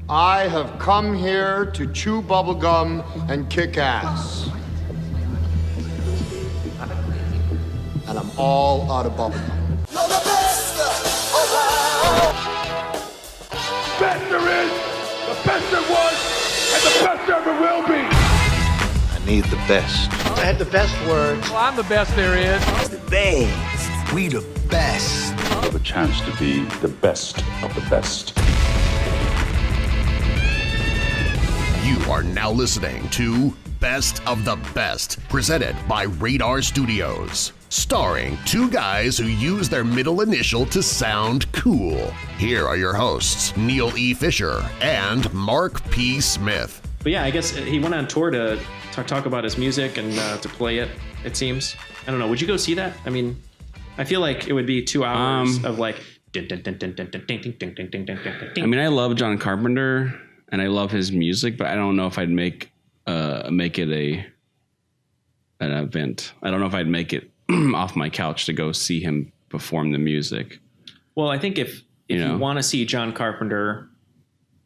I have come here to chew bubblegum and kick ass. And I'm all out of bubblegum. Best there is, the best there was, and the best there ever will be. I need the best. I had the best words. Well, I'm the best there is. The best. We the best. Have a chance to be the best of the best. You are now listening to Best of the Best, presented by Radar Studios. Starring two guys who use their middle initial to sound cool. Here are your hosts, Neal E. Fischer and Mark P. Smith. But yeah, I guess he went on tour to talk about his music and to play it, it seems. I don't know. Would you go see that? I mean, I feel like it would be 2 hours of like... I mean, I love John Carpenter and I love his music, but I don't know if I'd make it an event. I don't know if I'd make it off my couch to go see him perform the music. Well, I think if you want to see John Carpenter,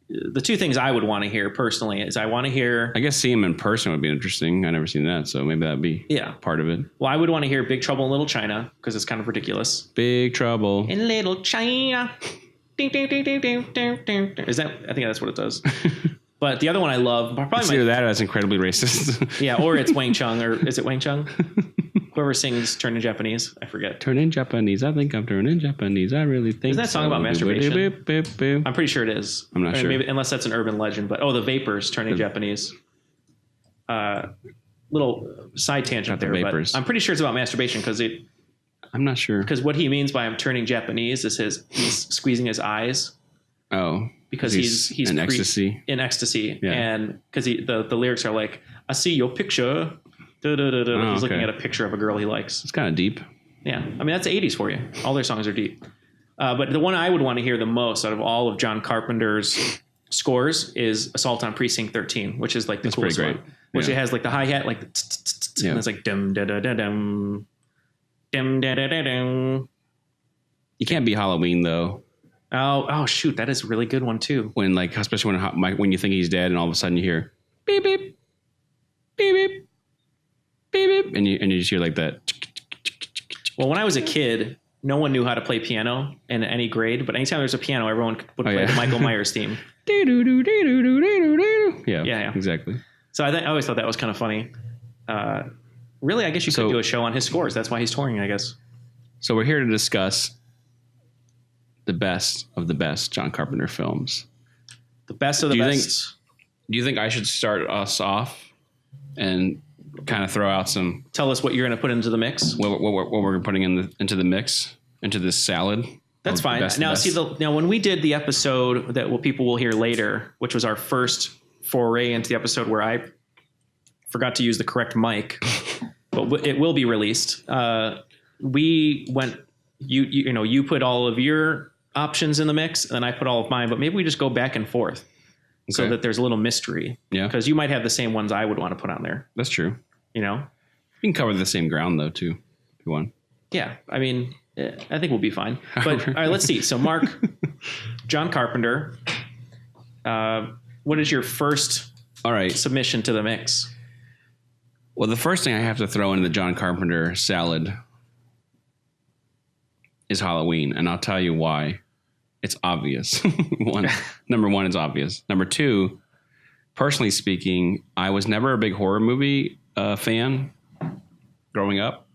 the two things I would want to hear personally is I want to hear... I guess see him in person would be interesting. I've never seen that, so maybe that'd be part of it. Well, I would want to hear Big Trouble in Little China because it's kind of ridiculous. Big Trouble in Little China. Ding, ding, ding, ding, ding, ding, ding. Is that? I think that's what it does. But the other one I love... It's either that or that's incredibly racist. Yeah, or it's Wang Chung, or is it Wang Chung? Whoever sings Turn in Japanese, I forget. Turn in Japanese, I think I'm turning Japanese. I really think. Is that song about masturbation? I'm pretty sure it is. I'm not sure. Maybe, unless that's an urban legend. But the Vapors, Turn in Japanese. Little side tangent there, but I'm pretty sure it's about masturbation because it. I'm not sure. Because what he means by I'm turning Japanese is he's squeezing his eyes. Oh. Because he's in ecstasy. In ecstasy, yeah. And because the lyrics are like, I see your picture. He's looking at a picture of a girl he likes. It's kind of deep. Yeah, I mean that's the 80s for you. All their songs are deep. But the one I would want to hear the most out of all of John Carpenter's scores is Assault on Precinct 13, which is like the coolest one. Which it has like the hi hat, like and it's like dum da da da dum, dum da da da dum. You can't be Halloween though. Oh shoot, that is a really good one too. When like especially when you think he's dead and all of a sudden you hear beep beep beep beep beep beep and you just hear like that. Well, when I was a kid, no one knew how to play piano in any grade, but anytime there's a piano, everyone would play the Michael Myers theme. Yeah, exactly. So I always thought that was kind of funny. Really, I guess you could do a show on his scores. That's why he's touring, I guess. So we're here to discuss the best of the best John Carpenter films. The best of the best. Do you think I should start us off and kind of throw out some... Tell us what you're going to put into the mix. What we're putting into the mix, into this salad. That's fine. Now, now when we did the episode that people will hear later, which was our first foray into the episode where I forgot to use the correct mic, but it will be released. We went... You put all of your options in the mix, and then I put all of mine. But maybe we just go back and forth, so that there's a little mystery. Yeah, because you might have the same ones I would want to put on there. That's true. You can cover the same ground though too, if you want. Yeah, I mean, I think we'll be fine. But all right, let's see. So, Mark, John Carpenter. What is your first submission to the mix? Well, the first thing I have to throw in the John Carpenter salad is Halloween, and I'll tell you why. It's obvious. Number one, it's obvious. Number two, personally speaking, I was never a big horror movie fan growing up.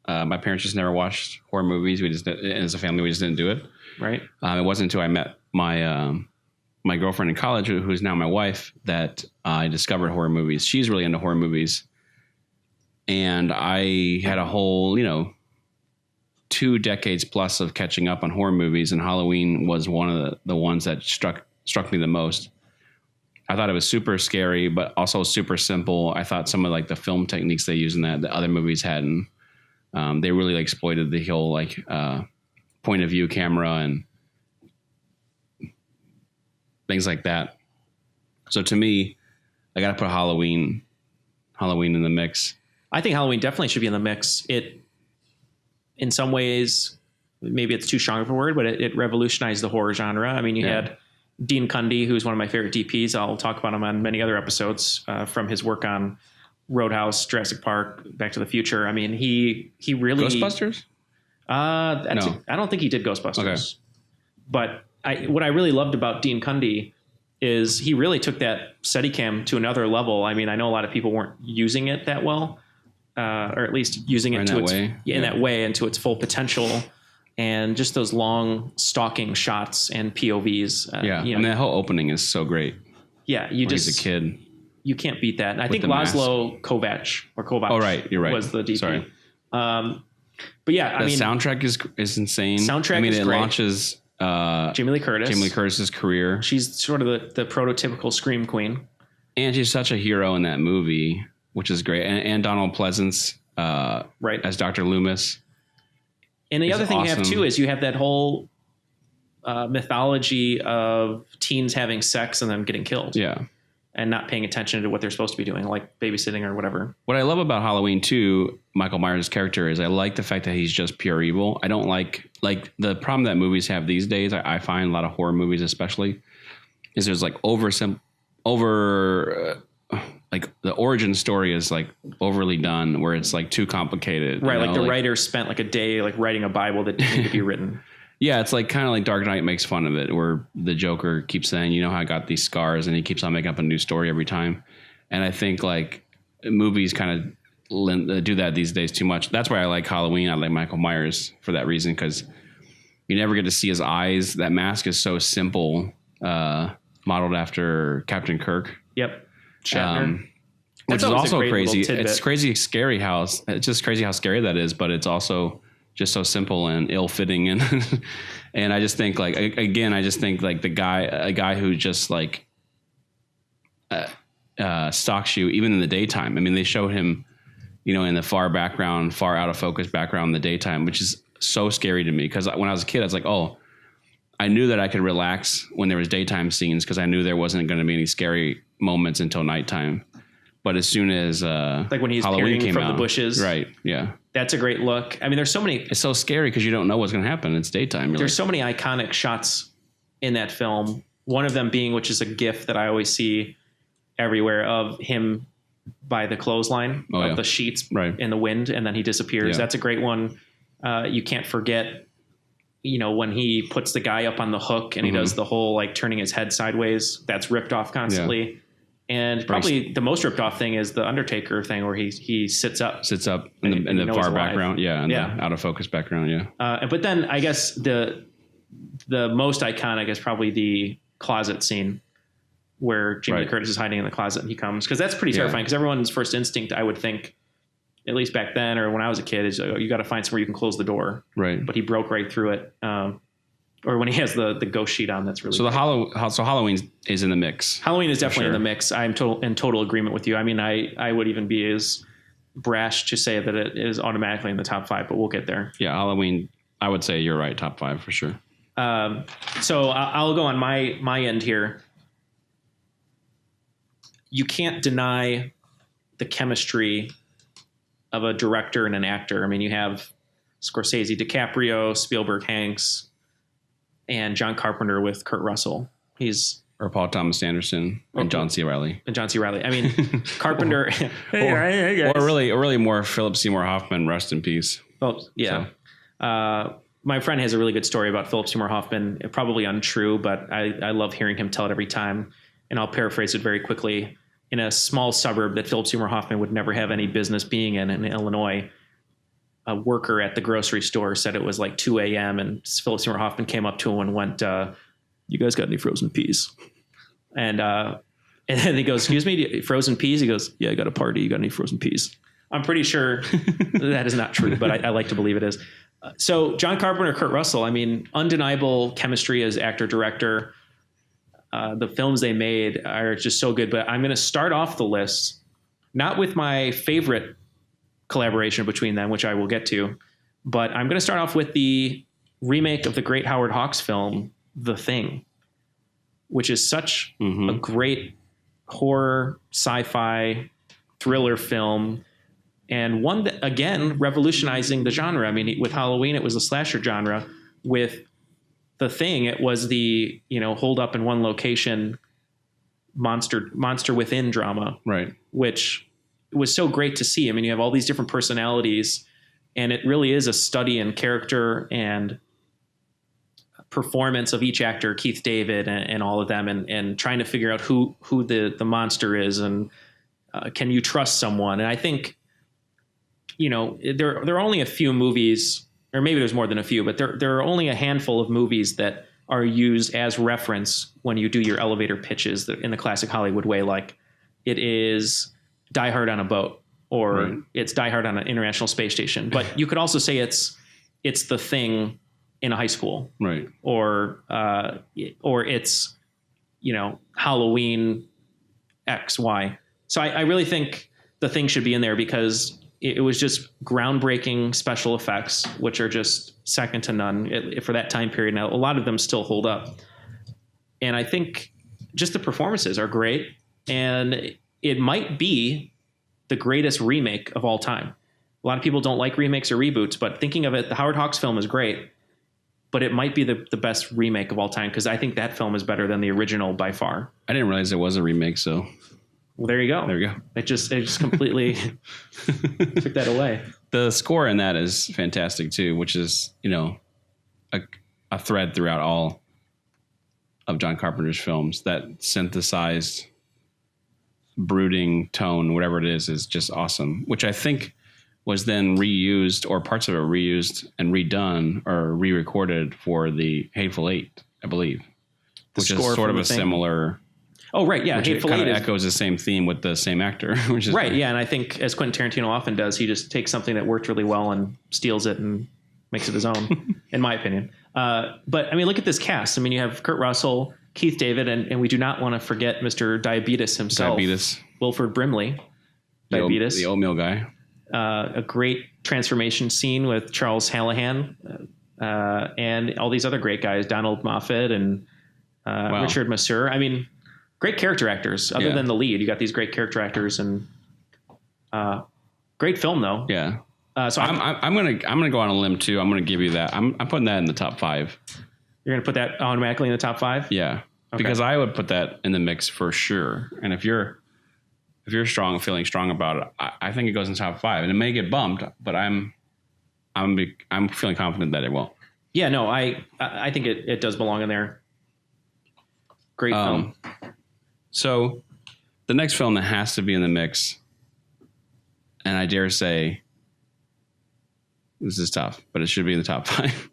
My parents just never watched horror movies. As a family, we just didn't do it. Right. It wasn't until I met my girlfriend in college, who is now my wife, that I discovered horror movies. She's really into horror movies, and I had a whole, 2 decades plus of catching up on horror movies, and Halloween was one of the ones that struck me the most. I thought it was super scary, but also super simple. I thought some of like the film techniques they use in that other movies hadn't. They really exploited the whole point of view camera and things like that. So to me, I got to put Halloween in the mix. I think Halloween definitely should be in the mix. In some ways, maybe it's too strong of a word, but it revolutionized the horror genre. I mean, you had Dean Cundey, who's one of my favorite DPs. I'll talk about him on many other episodes from his work on Roadhouse, Jurassic Park, Back to the Future. I mean, he really Ghostbusters? No. I don't think he did Ghostbusters. Okay. But what I really loved about Dean Cundey is he really took that Steadicam to another level. I mean, I know a lot of people weren't using it that well, or at least using it in that way and to its full potential. And just those long stalking shots and POVs. And that whole opening is so great. Yeah, he's a kid. You can't beat that. And I think Laszlo Kovac. Oh, right, you're right. Was the DP. Sorry. But yeah, the soundtrack is insane. Soundtrack is great. It launches Jamie Lee Curtis's career. She's sort of the prototypical scream queen, and she's such a hero in that movie, which is great. And Donald Pleasance, as Dr. Loomis. And the other thing you have too is you have that whole mythology of teens having sex and them getting killed. Yeah. And not paying attention to what they're supposed to be doing, like babysitting or whatever. What I love about Halloween 2, Michael Myers' character, is I like the fact that he's just pure evil. I don't like the problem that movies have these days. I find a lot of horror movies, especially, is there's like like the origin story is like overly done, where it's like too complicated. Right, like the writer spent like a day like writing a Bible that didn't need to be written. Yeah, it's like kind of like Dark Knight makes fun of it, where the Joker keeps saying, you know how I got these scars, and he keeps on making up a new story every time. And I think like movies kind of do that these days too much. That's why I like Halloween. I like Michael Myers for that reason, because you never get to see his eyes. That mask is so simple, modeled after Captain Kirk. Yep. Shatner. Which is also crazy. It's scary how scary that is, but it's also just so simple and ill-fitting, and and I just think like a guy who just like stalks you even in the daytime. I mean, they show him, in the far out of focus background in the daytime, which is so scary to me, because when I was a kid, I was like, oh, I knew that I could relax when there was daytime scenes, because I knew there wasn't going to be any scary moments until nighttime. But as soon as like when he's Halloween peering came from out, the bushes, right? Yeah, that's a great look. I mean, there's so many. It's so scary because you don't know what's going to happen. It's daytime. There's so many iconic shots in that film. One of them being, which is a GIF that I always see everywhere, of him by the clothesline of the sheets in the wind, and then he disappears. Yeah. That's a great one. You can't forget, when he puts the guy up on the hook and he does the whole like turning his head sideways. That's ripped off constantly. Yeah. And probably the most ripped off thing is the Undertaker thing, where he sits up in the far background. Yeah. The out of focus background. Yeah. But then I guess the most iconic is probably the closet scene, where Jamie Lee Curtis is hiding in the closet and he comes, because that's pretty terrifying, because everyone's first instinct, I would think, at least back then or when I was a kid, is you got to find somewhere you can close the door. Right. But he broke right through it. Or when he has the ghost sheet on, that's really so so Halloween is in the mix. Halloween is definitely in the mix. I'm in total agreement with you. I mean, I would even be as brash to say that it is automatically in the top 5, but we'll get there. Yeah, Halloween, I would say you're right, top 5 for sure. So I'll go on my end here. You can't deny the chemistry of a director and an actor. I mean, you have Scorsese, DiCaprio, Spielberg, Hanks, and John Carpenter with Kurt Russell. Or Paul Thomas Anderson and John C. Reilly. I mean, Carpenter. Hey guys. Or really more Philip Seymour Hoffman, rest in peace. Oh, yeah. So. My friend has a really good story about Philip Seymour Hoffman. Probably untrue, but I love hearing him tell it every time. And I'll paraphrase it very quickly. In a small suburb that Philip Seymour Hoffman would never have any business being in Illinois, a worker at the grocery store said it was like 2 a.m. and Philip Seymour Hoffman came up to him and went, "You guys got any frozen peas?" And then he goes, "Excuse me, frozen peas?" He goes, "Yeah, I got a party. You got any frozen peas?" I'm pretty sure that is not true, but I like to believe it is. So John Carpenter, Kurt Russell, I mean, undeniable chemistry as actor, director. The films they made are just so good, but I'm going to start off the list, not with my favorite collaboration between them, which I will get to, but I'm going to start off with the remake of the great Howard Hawks film, The Thing, which is such a great horror, sci-fi, thriller film, and one that, again, revolutionizing the genre. I mean, with Halloween, it was a slasher genre. With The Thing, it was the, hold up in one location monster within drama, Right. which was so great to see. I mean, you have all these different personalities, and it really is a study in character and performance of each actor, Keith David and all of them, and trying to figure out who the monster is, and can you trust someone? And I think, there are only a few movies, or maybe there's more than a few, but there are only a handful of movies that are used as reference when you do your elevator pitches in the classic Hollywood way. Like it is Die Hard on a boat, or it's Die Hard on an International Space Station. But you could also say it's The Thing in a high school, Right. or it's, Halloween X, Y. So I really think The Thing should be in there because it was just groundbreaking special effects, which are just second to none for that time period. Now, a lot of them still hold up. And I think just the performances are great. And it might be the greatest remake of all time. A lot of people don't like remakes or reboots, but thinking of it, the Howard Hawks film is great, but it might be the best remake of all time because I think that film is better than the original by far. I didn't realize it was a remake, so... Well, there you go. There you go. It just completely took that away. The score in that is fantastic too, which is, a thread throughout all of John Carpenter's films. That synthesized, brooding tone, whatever it is just awesome, which I think was then reused, or parts of it reused and redone or re-recorded for the Hateful Eight, I believe, which is sort of a similar... Oh, right. Yeah. Hateful Eight echoes the same theme with the same actor, which is right. Yeah. And I think, as Quentin Tarantino often does, he just takes something that worked really well and steals it and makes it his own, in my opinion. But I mean, look at this cast. I mean, you have Kurt Russell, Keith David, and we do not want to forget Mr. Diabetes himself. Wilford Brimley. Diabetes. The oatmeal guy. A great transformation scene with Charles Hallahan and all these other great guys, Donald Moffat and Richard Masur. I mean, great character actors other than the lead. You got these great character actors, and great film though. Yeah. So I'm gonna go on a limb too. I'm gonna give you that. I'm putting that in the top 5. You're gonna put that automatically in the top 5? Yeah. Okay. Because I would put that in the mix for sure. And if you're feeling strong about it, I think it goes in top 5. And it may get bumped, but I'm feeling confident that it will. Yeah, no, I think it does belong in there. Great film. So the next film that has to be in the mix, and I dare say this is tough, but it should be in the top 5.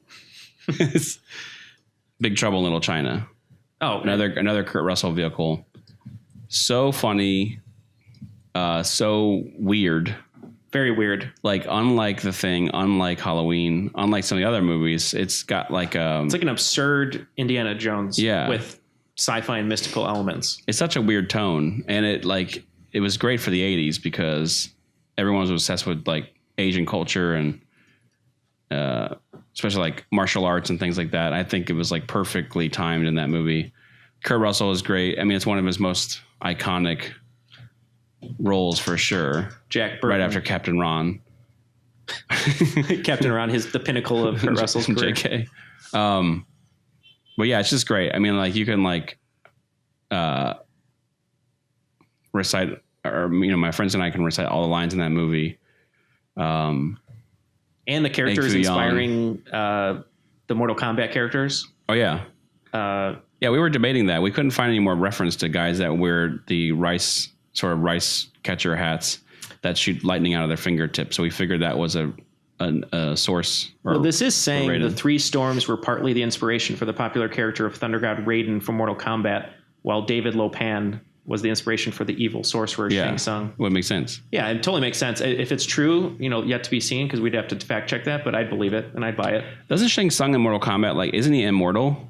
It's Big Trouble in Little China. Oh, another Kurt Russell vehicle. So funny, so weird. Very weird. Like, unlike The Thing, unlike Halloween, unlike some of the other movies, it's got like it's like an absurd Indiana Jones with sci-fi and mystical elements. It's such a weird tone, and it was great for the 80s because everyone was obsessed with like Asian culture and especially like martial arts and things like that. I think it was like perfectly timed in that movie. Kurt Russell is great. I mean, it's one of his most iconic roles for sure. Jack Burton. Right after Captain Ron. Captain Ron is the pinnacle of Kurt Russell's career. JK. But yeah, it's just great. I mean, like you can like recite, or my friends and I can recite all the lines in that movie. And the characters inspiring the Mortal Kombat characters. Oh yeah. Yeah, we were debating that. We couldn't find any more reference to guys that wear the rice catcher hats that shoot lightning out of their fingertips. So we figured that was a source. Well, this is saying the 3 storms were partly the inspiration for the popular character of Thunder God Raiden from Mortal Kombat, while David Lopan was the inspiration for the evil sorcerer Shang Tsung. Would make sense. Yeah, it totally makes sense. If it's true, yet to be seen, because we'd have to fact check that, but I'd believe it and I'd buy it. Doesn't Shang Tsung in Mortal Kombat, isn't he immortal?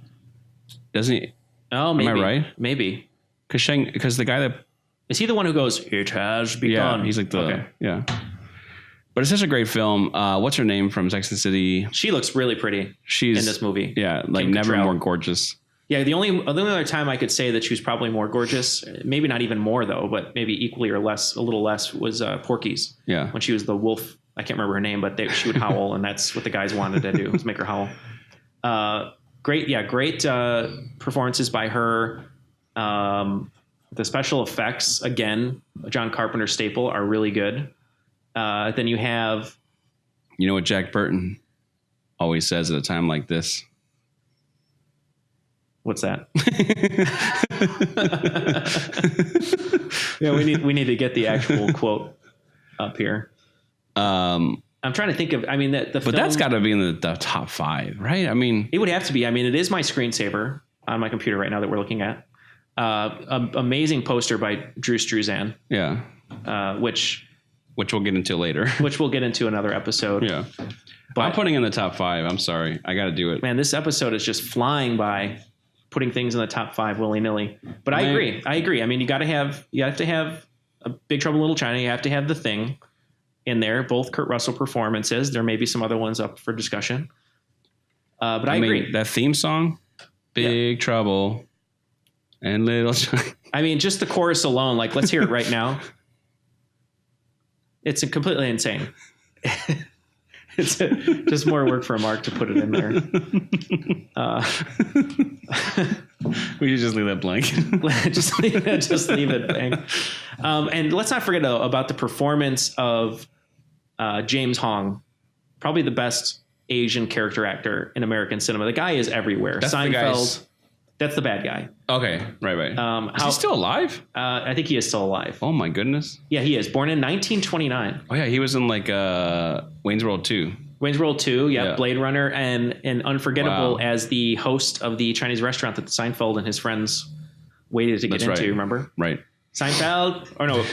Doesn't he? Oh, maybe. Am I right? Maybe. Because the guy that... Is he the one who goes, "It has begun"? Yeah, he's like yeah. But it's such a great film. What's her name from Sex and the City? She looks really pretty in this movie. Yeah, like Kim never Cattrall. more gorgeous. Yeah, the only other time I could say that she was probably more gorgeous, maybe not even more though, but maybe equally or less, a little less, was Porky's. Yeah. When she was the wolf, I can't remember her name, but she would howl, and that's what the guys wanted to do, was make her howl. great performances by her. The special effects, again, John Carpenter staple, are really good. Then you have... You know what Jack Burton always says at a time like this? What's that? Yeah, we need to get the actual quote up here. I'm trying to think of. I mean, but that's got to be in the top 5, right? I mean, it would have to be. I mean, it is my screensaver on my computer right now that we're looking at. Amazing poster by Drew Struzan. Yeah. Which we'll get into later. Which we'll get into another episode. Yeah. But I'm putting in the top 5. I'm sorry. I got to do it. Man, this episode is just flying by, putting things in the top 5 willy-nilly. But I agree. I mean, you have to have a Big Trouble in Little China. You have to have The Thing in there. Both Kurt Russell performances. There may be some other ones up for discussion. But I agree. That theme song, Big Trouble and Little China. I mean, just the chorus alone. Like, let's hear it right now. It's completely insane. It's just more work for Mark to put it in there. We should just leave that blank. just leave it blank. And let's not forget about the performance of James Hong, probably the best Asian character actor in American cinema. The guy is everywhere. That's Seinfeld. That's the bad guy. Okay, right. Is he still alive? I think he is still alive. Oh my goodness. Yeah, he is. Born in 1929. Oh yeah, he was in like Wayne's World 2. Wayne's World 2, yeah. Blade Runner, and Unforgettable as the host of the Chinese restaurant that Seinfeld and his friends waited to get into. Remember? Right. Seinfeld. Or no,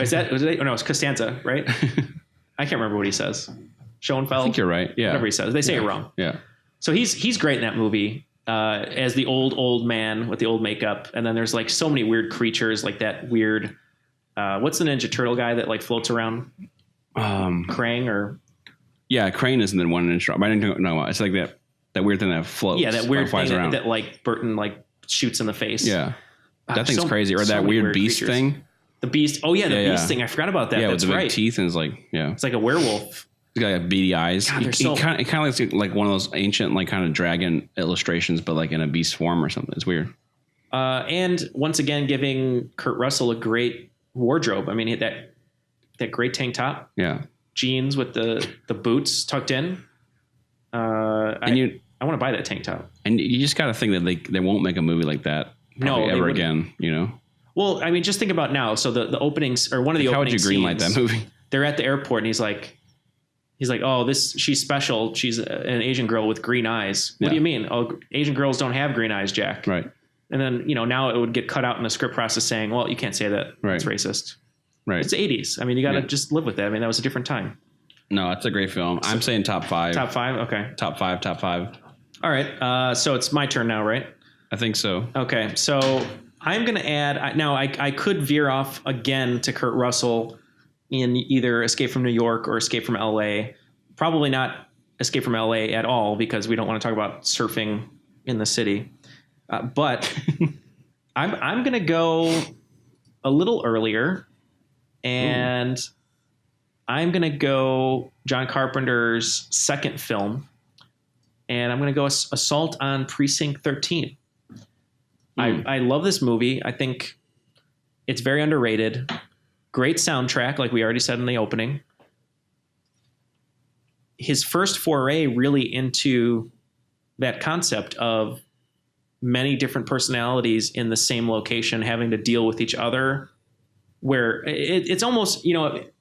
it's Costanza, right? I can't remember what he says. Schoenfeld. I think you're right. Yeah. Whatever he says, they say it wrong. Yeah. So he's great in that movie. As the old man with the old makeup, and then there's like so many weird creatures, like that weird what's the Ninja Turtle guy that like floats around? Krang or Crane isn't the one in Ninja Turtle. I didn't know. It's like that weird thing that floats. Yeah, that weird thing that like Burton like shoots in the face. Yeah, that thing's crazy. Or that weird beast creatures. Thing. The beast. Oh yeah, the beast thing. I forgot about that. Yeah, that's with the right. big teeth and it's like it's like a werewolf. He's got like beady eyes. God, he kind of looks like one of those ancient, like kind of dragon illustrations, but like in a beast form or something. It's weird. And once again, giving Kurt Russell a great wardrobe. I mean, that great tank top. Yeah. Jeans with the boots tucked in. I want to buy that tank top. And you just got to think that they won't make a movie like that ever again. You know. Well, I mean, just think about now. So the openings, or one of the opening scenes. How would you greenlight that movie? They're at the airport, and he's like, oh, she's special. She's an Asian girl with green eyes. What do you mean? Oh, Asian girls don't have green eyes, Jack. Right. And then, now it would get cut out in the script process saying, well, you can't say that. Right. It's racist. Right. It's the 80s. I mean, you got to just live with that. I mean, that was a different time. No, it's a great film. I'm saying top 5. Top 5? Okay. Top 5. All right. So it's my turn now, right? I think so. Okay. So I'm going to add, now I could veer off again to Kurt Russell in either Escape from New York or Escape from LA. Probably not Escape from LA at all, because we don't want to talk about surfing in the city. But I'm going to go a little earlier, and I'm going to go John Carpenter's second film, and I'm going to go Assault on Precinct 13. I love this movie. I think it's very underrated. Great soundtrack, like we already said in the opening. His first foray really into that concept of many different personalities in the same location having to deal with each other, where it's almost,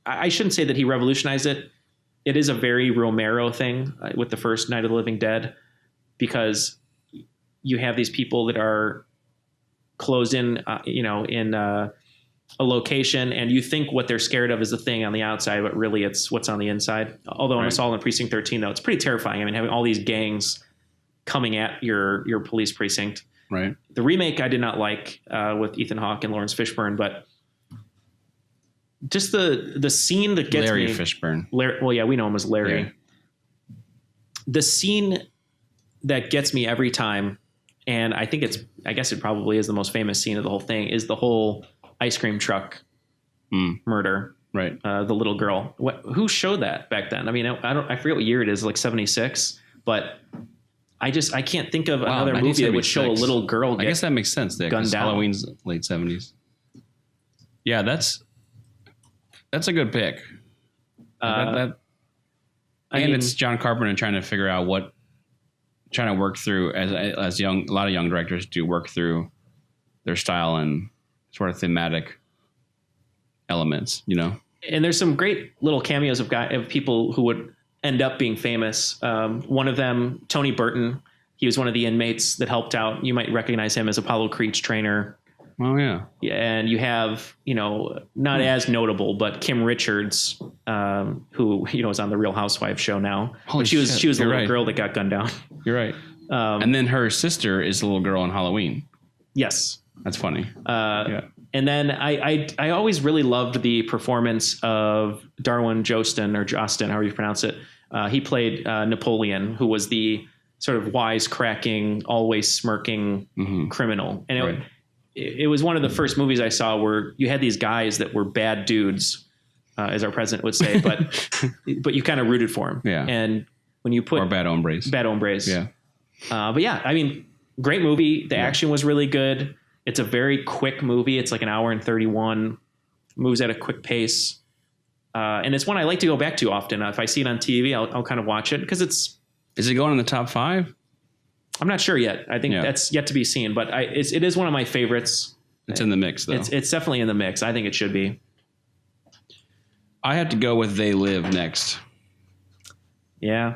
I shouldn't say that he revolutionized it. It is a very Romero thing with the first Night of the Living Dead, because you have these people that are closed in, in a location, and you think what they're scared of is the thing on the outside, but really it's what's on the inside. Although in Assault on Precinct 13, though, it's pretty terrifying. I mean, having all these gangs coming at your police precinct. Right. The remake I did not like with Ethan Hawke and Lawrence Fishburne, but just the scene that gets Larry me. Fishburne. Well, yeah, we know him as Larry. Yeah. The scene that gets me every time, and I guess it probably is the most famous scene of the whole thing, is the whole ice cream truck murder. Right. The little girl. Who showed that back then? I mean, I forget what year it is, like 76, but I can't think of another movie that would show a little girl get I guess that makes sense there, gunned down. Halloween's late 70s. Yeah, that's a good pick. And it's John Carpenter trying to work through as a lot of young directors do, work through their style and sort of thematic elements, you know. And there's some great little cameos of people who would end up being famous. One of them, Tony Burton, he was one of the inmates that helped out. You might recognize him as Apollo Creed's trainer. Oh yeah. And you have, not as notable, but Kim Richards, who, is on the Real Housewives show now. Holy she was shit, the little girl that got gunned down. You're right. And then her sister is the little girl in Halloween. Yes. That's funny. Yeah. And then I always really loved the performance of Darwin Jostin, or Jostin, however you pronounce it. He played Napoleon, who was the sort of wisecracking, always smirking criminal. And it was one of the first movies I saw where you had these guys that were bad dudes, as our president would say, but you kind of rooted for him. Yeah. And when you put or bad hombres. Yeah. But yeah, I mean, great movie. The action was really good. It's a very quick movie. It's like an hour and 31, moves at a quick pace. And it's one I like to go back to often. If I see it on TV, I'll kind of watch it because it's. Is it going in the top 5? I'm not sure yet. I think that's yet to be seen, but it is one of my favorites. It's in the mix, though. It's definitely in the mix. I think it should be. I have to go with They Live next. Yeah.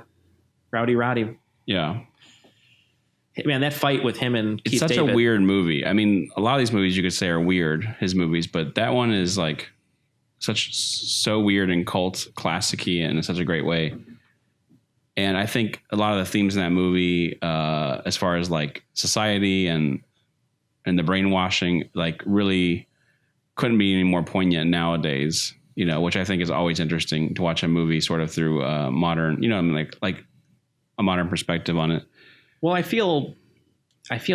Rowdy. Yeah. Man, that fight with him and Keith David. It's such a weird movie. I mean, a lot of these movies you could say are weird, his movies, but that one is like so weird and cult classic-y in such a great way. And I think a lot of the themes in that movie, as far as like society and the brainwashing, like really couldn't be any more poignant nowadays, which I think is always interesting to watch a movie sort of through modern, like a modern perspective on it. Well, I feel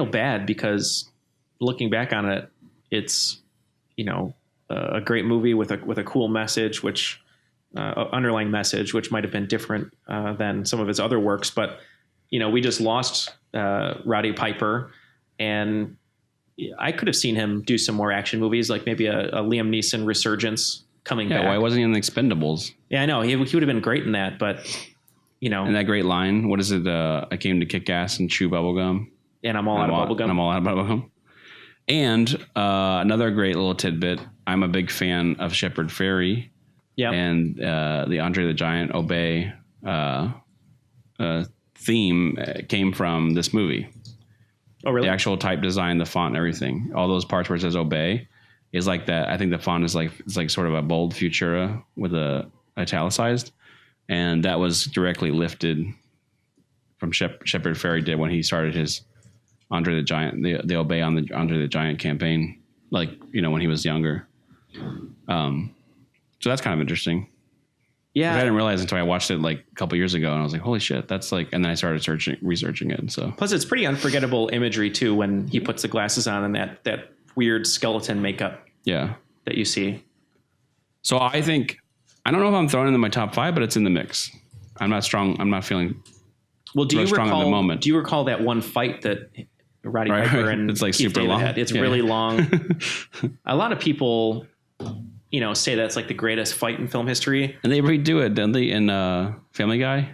bad because looking back on it, it's, a great movie with a cool message, which underlying message, which might have been different than some of his other works. But, we just lost Roddy Piper, and I could have seen him do some more action movies, like maybe a Liam Neeson resurgence coming back. Why wasn't he in The Expendables? Yeah, I know. He would have been great in that, but, And that great line, what is it? I came to kick ass and chew bubblegum. And I'm all out of bubblegum. I'm all out of bubblegum. And another great little tidbit, I'm a big fan of Shepard Fairey. Yeah. And the Andre the Giant Obey theme came from this movie. Oh, really? The actual type design, the font and everything. All those parts where it says Obey is like that. I think the font is it's like sort of a bold Futura with a italicized. And that was directly lifted from Shepard Fairey did when he started his Andre the Giant, the Obey on the Andre the Giant campaign, when he was younger. So that's kind of interesting. Yeah. I didn't realize until I watched it like a couple years ago, and I was like, holy shit, that's like, and then I started researching it. And so plus it's pretty unforgettable imagery too, when he puts the glasses on and that weird skeleton makeup. Yeah. That you see. So I think, I don't know if I'm throwing it in my top 5, but it's in the mix. I'm not strong. I'm not feeling strong at the moment. Do you recall that one fight that Roddy Piper and it's like Keith super David long. It's really long. A lot of people, say that's like the greatest fight in film history. And they redo it, don't they, in Family Guy?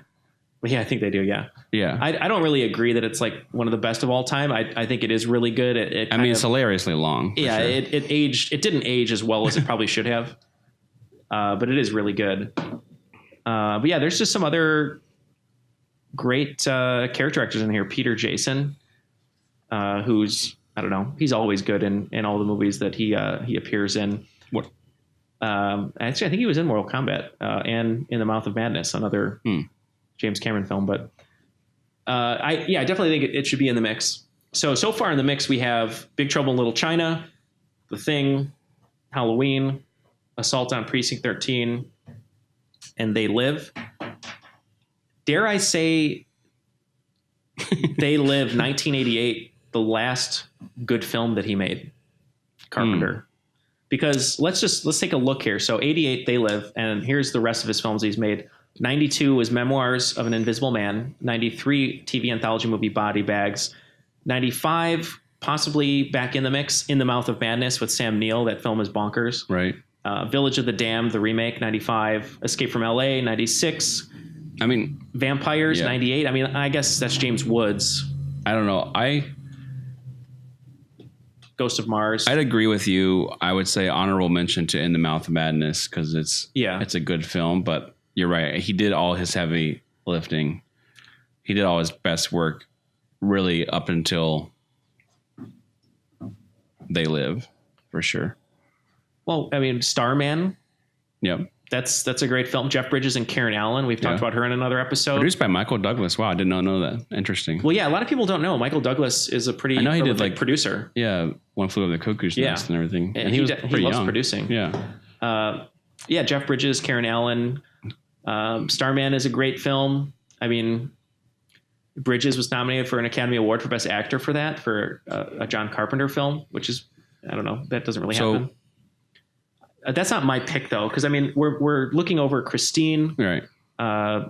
Yeah, I think they do. Yeah. Yeah. I don't really agree that it's like one of the best of all time. I think it is really good. It's hilariously long. Yeah. Sure. It didn't age as well as it probably should have. But it is really good. But yeah, there's just some other great character actors in here. Peter Jason, who's, I don't know, he's always good in all the movies that he appears in. What? Actually, I think he was in Mortal Kombat and in The Mouth of Madness, another James Cameron film. But I definitely think it should be in the mix. So far in the mix, we have Big Trouble in Little China, The Thing, Halloween, Assault on Precinct 13, and They Live. Dare I say They Live 1988, the last good film that he made, Carpenter. Because let's take a look here. So 88, They Live, and here's the rest of his films he's made. 92 was Memoirs of an Invisible Man. 93, TV anthology movie Body Bags. 95, possibly back in the mix, In the Mouth of Madness with Sam Neill. That film is bonkers. Right. Village of the Damned, the remake, 95. Escape from LA, 96. I mean, Vampires, 98. I mean, I guess that's James Woods. I don't know. Ghost of Mars. I'd agree with you. I would say honorable mention to In the Mouth of Madness because it's a good film. But you're right. He did all his heavy lifting. He did all his best work really up until They Live, for sure. Well, I mean, Starman. Yep. That's a great film. Jeff Bridges and Karen Allen. We've talked about her in another episode. Produced by Michael Douglas. Wow, I did not know that. Interesting. Well, yeah, a lot of people don't know. Michael Douglas is a pretty I know he did like producer. Yeah, One Flew Over the Cuckoo's Nest and everything. And he was pretty loves young. producing. Yeah. Jeff Bridges, Karen Allen. Starman is a great film. I mean, Bridges was nominated for an Academy Award for Best Actor for that, for a John Carpenter film, which is, I don't know, that doesn't really happen. That's not my pick though, because I mean we're looking over Christine, right?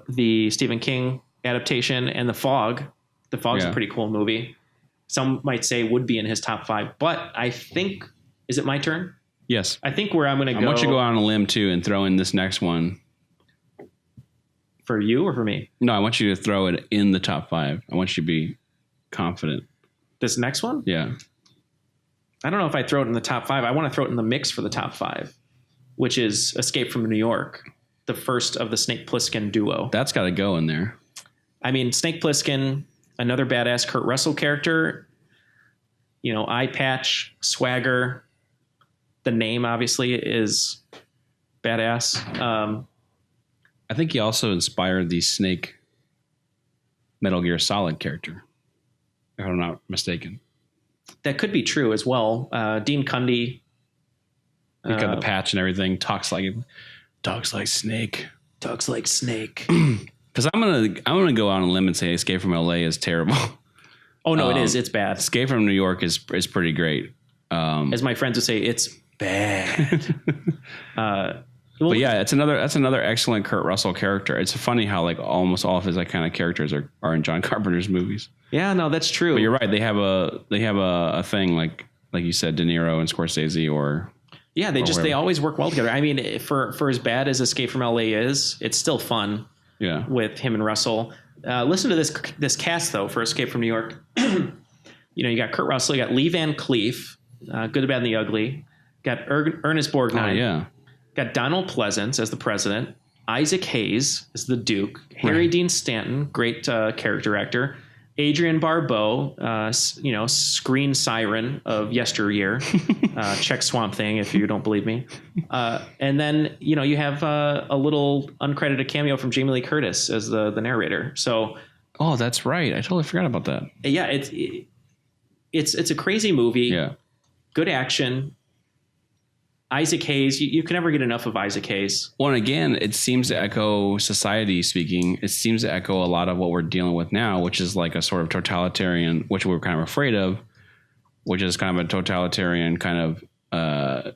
The Stephen King adaptation, and The Fog. The Fog's a pretty cool movie. Some might say would be in his top 5, but I think, is it my turn? Yes. I think where I'm going to go. I want you to go out on a limb too and throw in this next one. For you or for me? No, I want you to throw it in the top 5. I want you to be confident. This next one? Yeah. I don't know if I throw it in the top 5. I want to throw it in the mix for the top 5, which is Escape from New York, the first of the Snake Plissken duo. That's got to go in there. I mean, Snake Plissken, another badass Kurt Russell character, you know, eye patch, swagger. The name obviously is badass. I think he also inspired the Snake Metal Gear Solid character, if I'm not mistaken. That could be true as well. Dean Cundy. He got the patch and everything. Talks like Snake. Talks like Snake. Because I'm gonna go out on a limb and say Escape from LA is terrible. Oh no, it is. It's bad. Escape from New York is pretty great. As my friends would say, it's bad. But yeah, that's another excellent Kurt Russell character. It's funny how like almost all of his like kind of characters are in John Carpenter's movies. Yeah, no, that's true. But you're right. They have a thing like you said, De Niro and Scorsese or. Yeah, they always work well together. I mean, for as bad as Escape from LA is, it's still fun. Yeah. With him and Russell. Listen to this cast though for Escape from New York. You know, you got Kurt Russell, you got Lee Van Cleef, Good, the Bad, and the Ugly. Got Ernest Borgnine. Oh yeah. Got Donald Pleasance as the president. Isaac Hayes as the Duke. Harry Dean Stanton, great character actor. Adrienne Barbeau, screen siren of yesteryear. Check Swamp Thing if you don't believe me. And then, you know, you have a little uncredited cameo from Jamie Lee Curtis as the narrator. So, oh, that's right. I totally forgot about that. Yeah, it's a crazy movie. Yeah, good action. Isaac Hayes, you can never get enough of Isaac Hayes. Well, and again, it seems to echo society speaking. It seems to echo a lot of what we're dealing with now, which is like a sort of totalitarian, which we're kind of afraid of, which is kind of a totalitarian kind of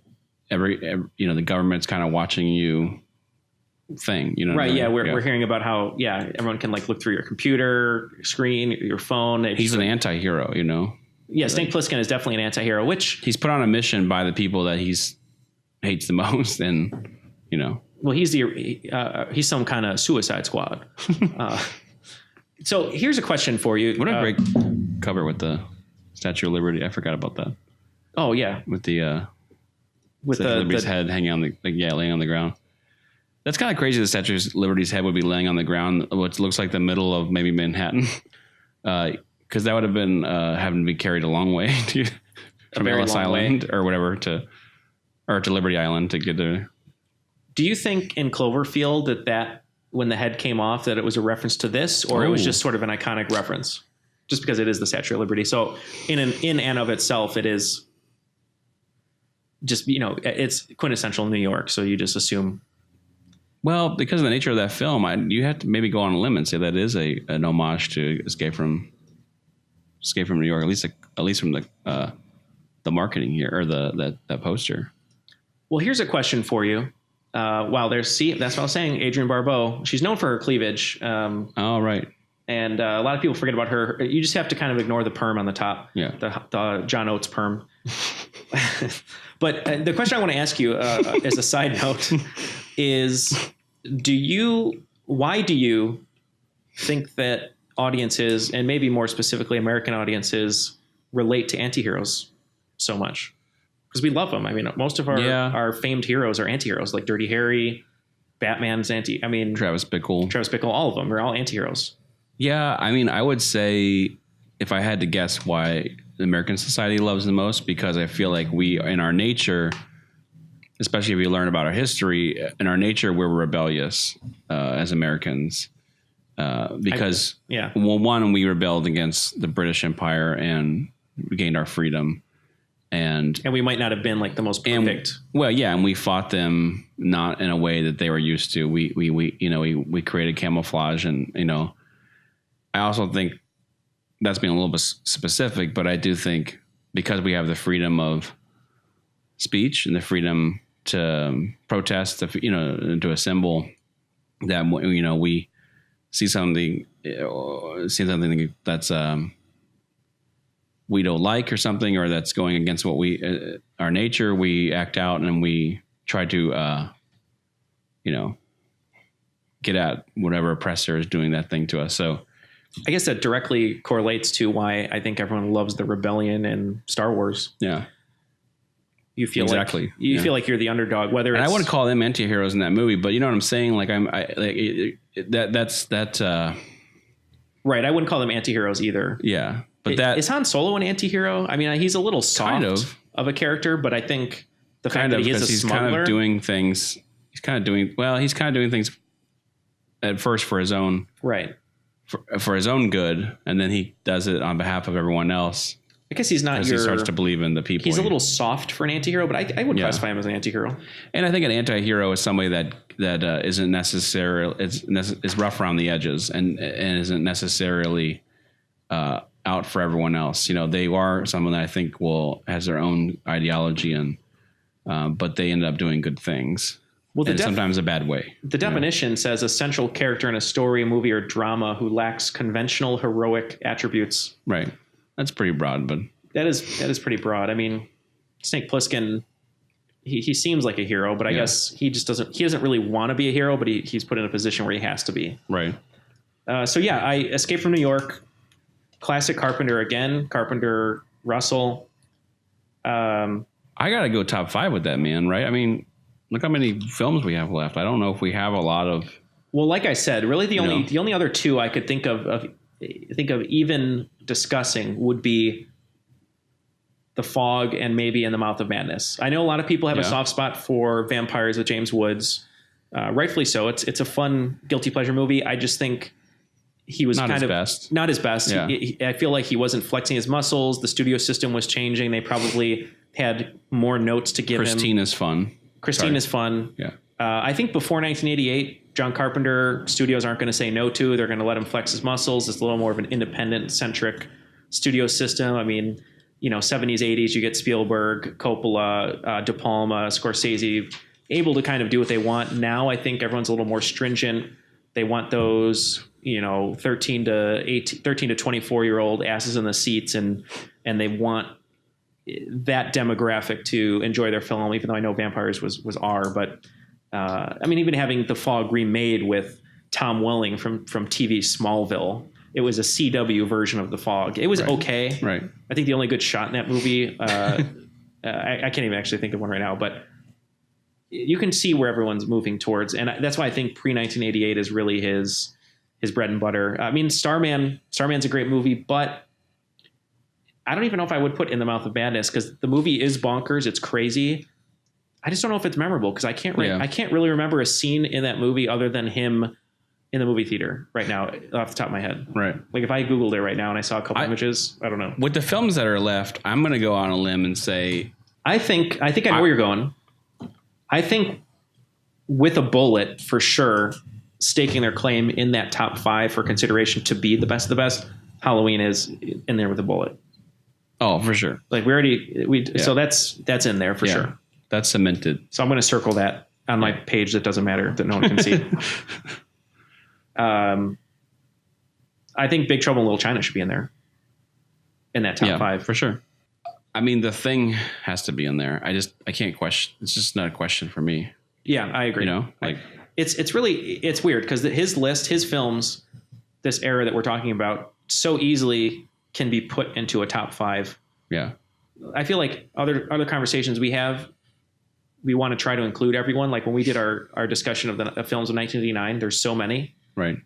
every the government's kind of watching you thing, you know? Right. Yeah. We're hearing about how, everyone can like look through your computer screen, your phone. He's an anti-hero, you know? Yeah. Snake Plissken is definitely an anti-hero, which he's put on a mission by the people that hates the most, and you know. Well, he's some kind of Suicide Squad. So here's a question for you. What a great cover with the Statue of Liberty. I forgot about that. Oh yeah, with the Liberty's head hanging on laying on the ground. That's kind of crazy. The Statue of Liberty's head would be laying on the ground, what looks like the middle of maybe Manhattan, because that would have been having to be carried a long way from Ellis Island or whatever to Liberty Island to get there. Do you think in Cloverfield that when the head came off that it was a reference to this, or it was just sort of an iconic reference, just because it is the Statue of Liberty? So in and of itself, it is just, you know, it's quintessential New York. So you just assume. Well, because of the nature of that film, you have to maybe go on a limb and say that is an homage to Escape from New York, at least from the marketing here or that poster. Well, here's a question for you. Wow, that's what I was saying. Adrienne Barbeau. She's known for her cleavage. Oh, right. And a lot of people forget about her. You just have to kind of ignore the perm on the top. Yeah. The John Oates perm. But the question I want to ask you as a side note is, why do you think that audiences, and maybe more specifically American audiences, relate to antiheroes so much? Because we love them. I mean, most of our famed heroes are antiheroes, like Dirty Harry, Batman's Travis Bickle, all of them. They're all antiheroes. Yeah, I mean, I would say if I had to guess why the American society loves them most, because I feel like we, in our nature, especially if you learn about our history, in our nature, we're rebellious as Americans. Because one, we rebelled against the British Empire and we gained our freedom. And we might not have been like the most perfect. And we fought them not in a way that they were used to. We created camouflage, and I also think that's being a little bit specific, but I do think because we have the freedom of speech and the freedom to protest, to assemble, that we see something that's we don't like or something, or that's going against what our nature, we act out and we try to get at whatever oppressor is doing that thing to us. So I guess that directly correlates to why I think everyone loves the rebellion in Star Wars. Yeah. You feel like feel like you're the underdog, whether it's, I wouldn't call them anti-heroes in that movie, but you know what I'm saying? Like right. I wouldn't call them anti-heroes either. Yeah. But is Han Solo an anti-hero? I mean, he's a little soft of a character, but I think the fact that he is a smuggler, kind of doing things, he's kind of doing things at first for his own, right. For his own good, and then he does it on behalf of everyone else. I guess he's not he starts to bbelieve in the people. He's a little soft for an anti-hero, but I would classify him as an anti-hero. And I think an anti-hero is somebody that isn't necessarily is rough around the edges and isn't necessarily out for everyone else. They are someone that I think has their own ideology, but they end up doing good things. Well, sometimes a bad way. The definition says a central character in a story, movie, or drama who lacks conventional heroic attributes. Right. That's pretty broad, but that is pretty broad. I mean, Snake Plissken, he seems like a hero, but I guess he doesn't really want to be a hero, but he's put in a position where he has to be. Right. I Escape from New York, classic Carpenter again, Carpenter, Russell. I gotta go top 5 with that, man. Right. I mean, look how many films we have left. I don't know if we have a lot of. Well, like I said, really the only other two I could think of even discussing would be The Fog and maybe In the Mouth of Madness. I know a lot of people have a soft spot for Vampires with James Woods, rightfully so. It's a fun guilty pleasure movie. I just think he was not his best. Yeah. I feel like he wasn't flexing his muscles. The studio system was changing. They probably had more notes to give him. Christine is fun. Yeah. I think before 1988, John Carpenter studios aren't going to say no to. They're going to let him flex his muscles. It's a little more of an independent-centric studio system. I mean, 70s, 80s, you get Spielberg, Coppola, De Palma, Scorsese, able to kind of do what they want. Now I think everyone's a little more stringent. They want those, 13 to 24-year-old asses in the seats, and they want that demographic to enjoy their film, even though I know Vampires was R, but even having The Fog remade with Tom Welling from TV Smallville, it was a CW version of The Fog. It was okay. Right. I think the only good shot in that movie, I can't even actually think of one right now, but you can see where everyone's moving towards, and that's why I think pre-1988 is really his bread and butter. I mean, Starman's a great movie, but I don't even know if I would put In the Mouth of Madness, because the movie is bonkers. It's crazy. I just don't know if it's memorable, because I can't really remember a scene in that movie other than him in the movie theater right now off the top of my head. Right. Like if I Googled it right now and I saw a couple images, I don't know. With the films that are left, I'm going to go on a limb and say, I think I know where you're going. I think With a Bullet, for sure, staking their claim in that top 5 for consideration to be the best of the best, Halloween is in there with a bullet. Oh, for sure. Like so that's in there for sure. That's cemented. So I'm going to circle that. on my page that doesn't matter, that no one can see. I think Big Trouble in Little China should be in there. In that top 5. For sure. I mean, The Thing has to be in there. I can't question. It's just not a question for me. Yeah, I agree. You know, like it's weird because his list, his films, this era that we're talking about, so easily can be put into a top 5. Yeah. I feel like other conversations we have, we want to try to include everyone. Like when we did our discussion of the films of 1989, there's so many. Right.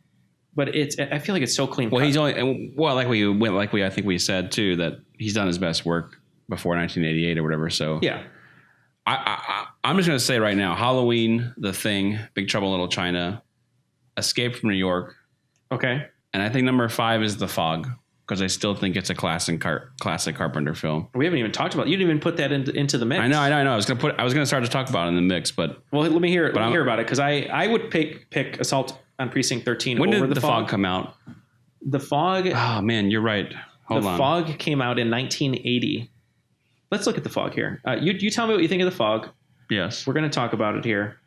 But I feel like it's so clean. Well, he's only I think we said too that he's done his best work before 1988 or whatever. So yeah, I'm just gonna say right now, Halloween, The Thing, Big Trouble in Little China, Escape from New York. Okay. And I think number 5 is The Fog because I still think it's a classic Carpenter film. We haven't even talked about. You didn't even put that into the mix. I know. I was gonna start to talk about it in the mix, but let me hear about it because I would pick Assault on Precinct 13 when over did The Fog come out? The Fog. Oh man, you're right. Hold on. The Fog came out in 1980. Let's look at The Fog here. You tell me what you think of The Fog. Yes. We're going to talk about it here.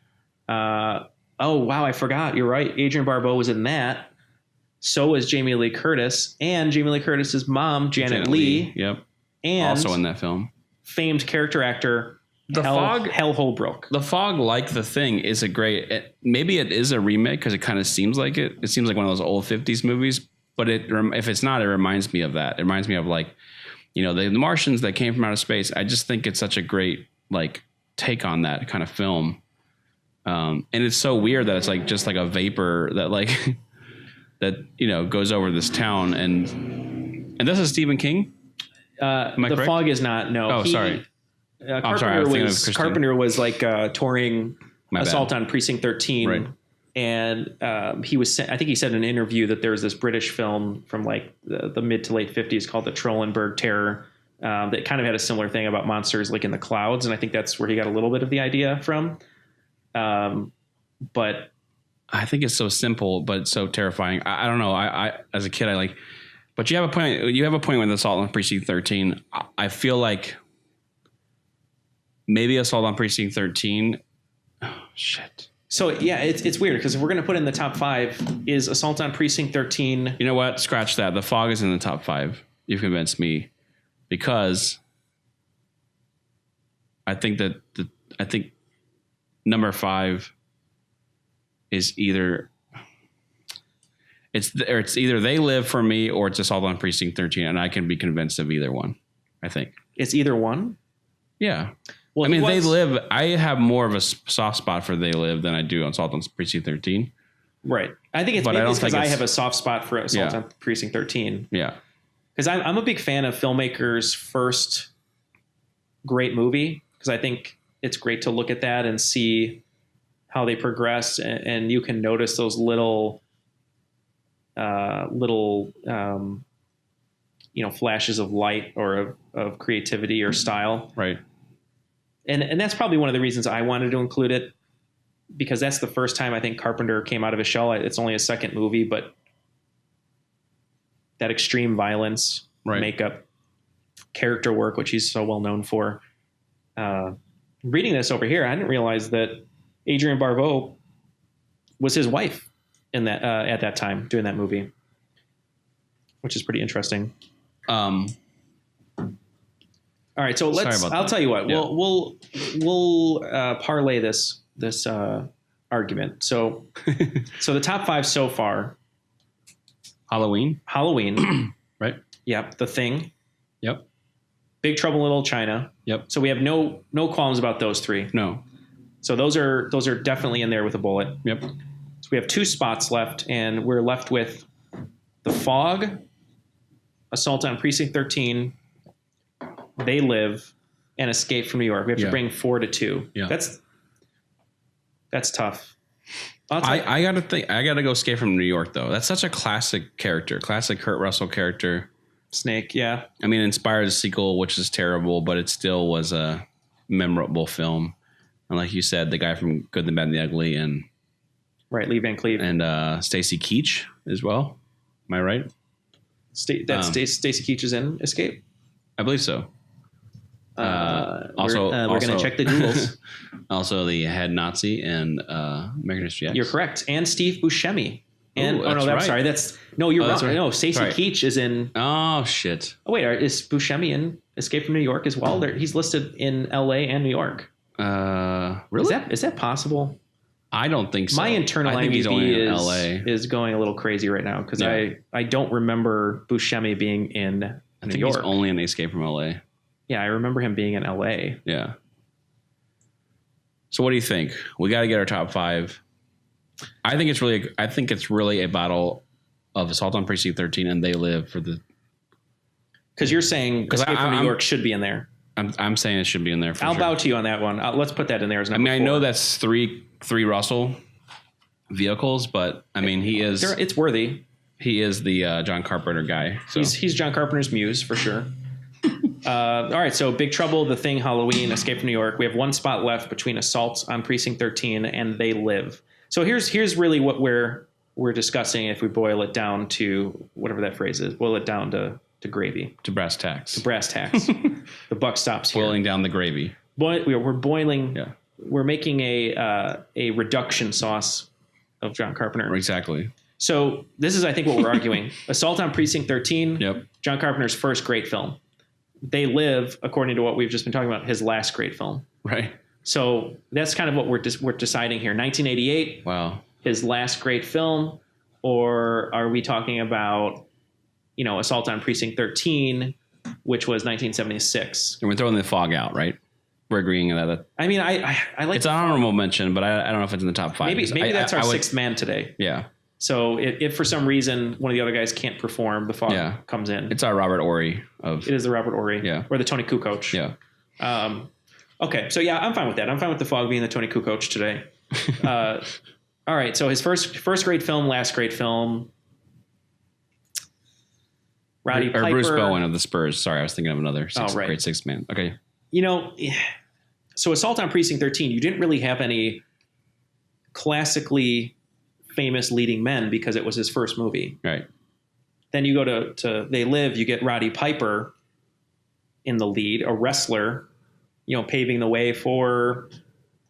Oh wow, I forgot. You're right. Adrienne Barbeau was in that. So was Jamie Lee Curtis and Jamie Lee Curtis's mom, Janet Leigh. Yep. And also in that film, famed character actor Hell Holbrook. The Fog, like The Thing, is a great. Maybe it is a remake because it kind of seems like it. It seems like one of those old 50s movies. But if it's not, it reminds me of that. It reminds me of like, you know, the Martians that came from outer space. I just think it's such a great like take on that kind of film. And it's so weird that it's like just like a vapor that like that, you know, goes over this town. And this is Stephen King. The Fog is not. No. Oh, sorry. Carpenter was like touring Assault on Precinct 13. Right. And he was. I think he said in an interview that there was this British film from like the mid to late 50s called the Trollenberg Terror that kind of had a similar thing about monsters like in the clouds, and I think that's where he got a little bit of the idea from. But I think it's so simple but so terrifying. I don't know. I as a kid I like, but you have a point. You have a point with Assault on Precinct 13. I feel like maybe Assault on Precinct 13. Oh shit. So yeah, it's weird because if we're gonna put in the top 5, is Assault on Precinct 13? You know what? Scratch that. The Fog is in the top 5. You've convinced me, because I think that I think number 5 is either it's either They Live for me or it's Assault on Precinct 13, and I can be convinced of either one. I think it's either one. Yeah. Well, I mean, They Live, I have more of a soft spot for They Live than I do on Assault on Precinct 13. Right. I think it's because I have a soft spot for Assault on Precinct 13. Yeah. Because I'm a big fan of filmmakers' first great movie, because I think it's great to look at that and see how they progress, and you can notice those little flashes of light or of creativity or style. Right. And that's probably one of the reasons I wanted to include it, because that's the first time I think Carpenter came out of his shell. It's only his second movie, but that extreme violence, makeup, character work, which he's so well known for. Reading this over here, I didn't realize that Adrienne Barbeau was his wife in that at that time doing that movie, which is pretty interesting. All right, so I'll tell you what. Yeah. We'll parlay this argument. So so the top 5 so far: Halloween, right? Yep. The Thing. Yep. Big Trouble in Little China. Yep. So we have no qualms about those 3. No. So those are definitely in there with a bullet. Yep. So we have 2 spots left, and we're left with The Fog, Assault on Precinct 13, They Live, and Escape from New York. We have to bring 4 to 2. Yeah. That's tough. I gotta go Escape from New York though. That's such a classic character, classic Kurt Russell character. Snake, yeah. I mean, it inspired a sequel, which is terrible, but it still was a memorable film. And like you said, the guy from Good, the Bad, and the Ugly, and Lee Van Cleef, and Stacy Keach as well. Am I right? Stacy Keach is in Escape. I believe so. Also, we're going to check the Googles. Also, the head Nazi in American History X. You're correct. And Steve Buscemi. And Ooh, that's right. sorry. You're wrong. Right. No, Stacey Keach is in. Oh shit. Oh wait, is Buscemi in Escape from New York as well? He's listed in L.A. and New York. Really? Is that possible? I don't think so. My internal I think he's only in LA. is going a little crazy right now because I don't remember Buscemi being in New York. I think he's only in Escape from LA. Yeah, I remember him being in LA. Yeah. So what do you think? We got to get our top 5. I think it's really a battle of Assault on Precinct 13 and They Live for the. Because you're saying Escape from New York should be in there. I'm saying it should be in there. I'll bow to you on that one. Let's put that in there as number 4. I know that's three Russell vehicles, but I mean it's worthy. He is the John Carpenter guy. So. He's John Carpenter's muse for sure. All right, so Big Trouble, The Thing, Halloween, Escape from New York. We have one spot left between Assault on Precinct 13 and They Live. So here's really what we're discussing if we boil it down to whatever that phrase is. Boil it down to gravy. To brass tacks. The buck stops here. Boiling down the gravy. We're boiling. Yeah. We're making a reduction sauce of John Carpenter. Exactly. So this is, I think, what we're arguing. Assault on Precinct 13. Yep. John Carpenter's first great film. They Live, according to what we've just been talking about, his last great film. Right. So that's kind of what we're deciding here. 1988. Wow. His last great film, or are we talking about, Assault on Precinct 13, which was 1976? And we're throwing The Fog out, right? We're agreeing on that. I mean, I like it's an honorable mention, but I don't know if it's in the top 5. Maybe that's our sixth man today. Yeah. So if for some reason one of the other guys can't perform, The Fog comes in. It's our Robert Horry of. It is the Robert Horry. Yeah. Or the Tony Kukoc. Yeah. Okay. So yeah, I'm fine with that. I'm fine with The Fog being the Tony Kukoc today. All right. So his first great film, last great film. Roddy Piper. Bruce Bowen of the Spurs. Sorry, I was thinking of another great sixth man. Okay. So Assault on Precinct 13, you didn't really have any classically famous leading men because it was his first movie. Right. Then you go to They Live, you get Roddy Piper in the lead, a wrestler, paving the way for,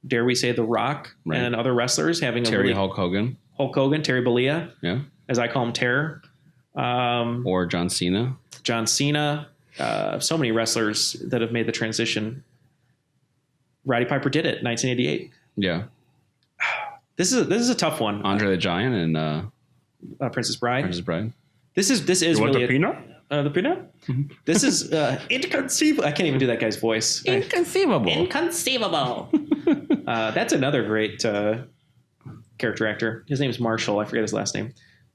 dare we say, The Rock and other wrestlers having Hulk Hogan, Terry Bollea, as I call him, Terror. Or John Cena. So many wrestlers that have made the transition. Roddy Piper did it, 1988. Yeah. This is a tough one. Andre the Giant and Princess Bride. This is You want really the peanut? The peanut. This is inconceivable. I can't even do that guy's voice. Inconceivable. That's another great character actor. His name is Marshall. I forget his last name,